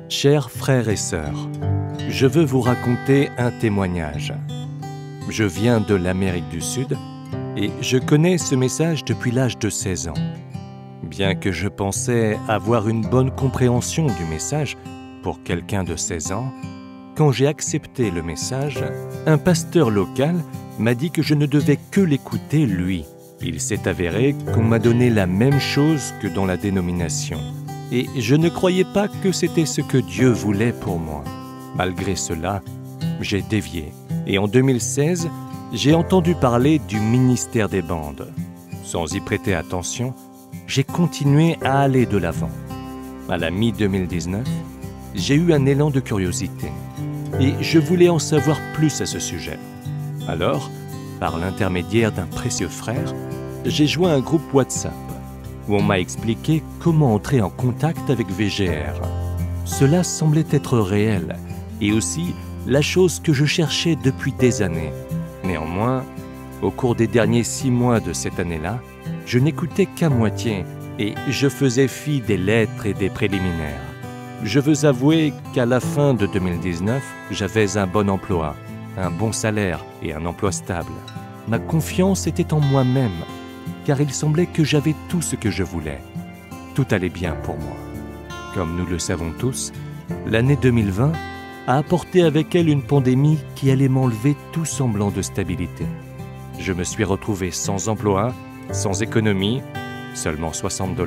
Chers frères et sœurs, je veux vous raconter un témoignage. Je viens de l'Amérique du Sud et je connais ce message depuis l'âge de 16 ans. Bien que je pensais avoir une bonne compréhension du message pour quelqu'un de 16 ans, quand j'ai accepté le message, un pasteur local m'a dit que je ne devais que l'écouter lui. Il s'est avéré qu'on m'a donné la même chose que dans la dénomination. Et je ne croyais pas que c'était ce que Dieu voulait pour moi. Malgré cela, j'ai dévié. Et en 2016, j'ai entendu parler du ministère des bandes. Sans y prêter attention, j'ai continué à aller de l'avant. À la mi-2019, j'ai eu un élan de curiosité. Et je voulais en savoir plus à ce sujet. Alors, par l'intermédiaire d'un précieux frère, j'ai joint un groupe WhatsApp où on m'a expliqué comment entrer en contact avec VGR. Cela semblait être réel et aussi la chose que je cherchais depuis des années. Néanmoins, au cours des derniers 6 mois de cette année-là, je n'écoutais qu'à moitié et je faisais fi des lettres et des préliminaires. Je veux avouer qu'à la fin de 2019, j'avais un bon emploi, un bon salaire et un emploi stable. Ma confiance était en moi-même, car il semblait que j'avais tout ce que je voulais. Tout allait bien pour moi. Comme nous le savons tous, l'année 2020 a apporté avec elle une pandémie qui allait m'enlever tout semblant de stabilité. Je me suis retrouvé sans emploi, sans économie, seulement $60,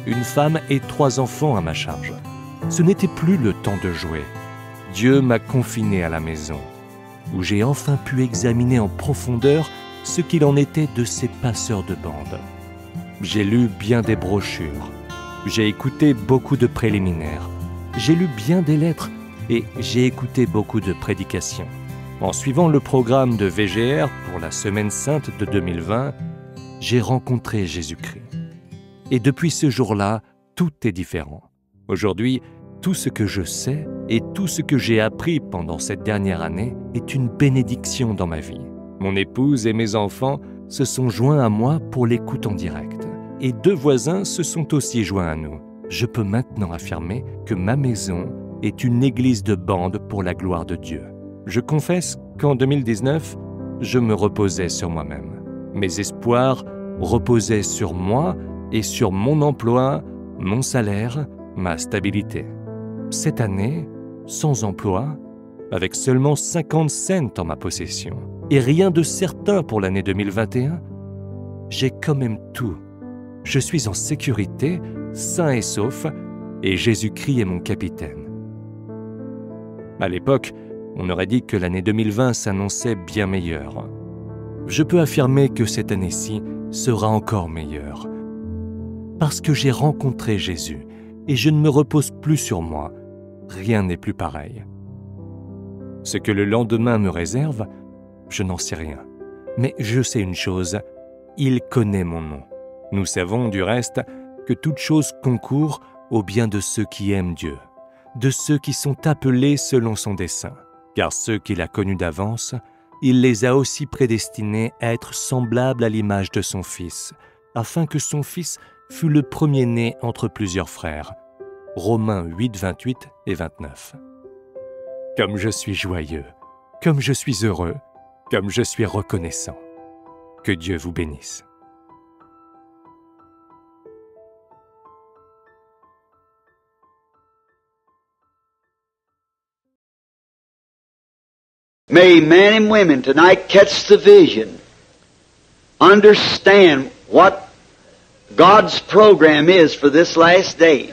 une femme et 3 enfants à ma charge. Ce n'était plus le temps de jouer. Dieu m'a confiné à la maison, où j'ai enfin pu examiner en profondeur ce qu'il en était de ces passeurs de bande. J'ai lu bien des brochures, j'ai écouté beaucoup de préliminaires, j'ai lu bien des lettres et j'ai écouté beaucoup de prédications. En suivant le programme de VGR pour la Semaine Sainte de 2020, j'ai rencontré Jésus-Christ. Et depuis ce jour-là, tout est différent. Aujourd'hui, tout ce que je sais et tout ce que j'ai appris pendant cette dernière année est une bénédiction dans ma vie. Mon épouse et mes enfants se sont joints à moi pour l'écoute en direct. Et 2 voisins se sont aussi joints à nous. Je peux maintenant affirmer que ma maison est une église de bande pour la gloire de Dieu. Je confesse qu'en 2019, je me reposais sur moi-même. Mes espoirs reposaient sur moi et sur mon emploi, mon salaire, ma stabilité. Cette année, sans emploi, avec seulement 50 cents en ma possession, et rien de certain pour l'année 2021, j'ai quand même tout. Je suis en sécurité, sain et sauf, et Jésus-Christ est mon capitaine. À l'époque, on aurait dit que l'année 2020 s'annonçait bien meilleure. Je peux affirmer que cette année-ci sera encore meilleure. Parce que j'ai rencontré Jésus, et je ne me repose plus sur moi. Rien n'est plus pareil. Ce que le lendemain me réserve, je n'en sais rien. Mais je sais une chose, il connaît mon nom. Nous savons du reste que toute chose concourt au bien de ceux qui aiment Dieu, de ceux qui sont appelés selon son dessein. Car ceux qu'il a connus d'avance, il les a aussi prédestinés à être semblables à l'image de son Fils, afin que son Fils fût le premier-né entre plusieurs frères. Romains 8, 28 et 29. Comme je suis joyeux, comme je suis heureux, comme je suis reconnaissant. Que Dieu vous bénisse. May men and women tonight catch the vision, understand what God's program is for this last day.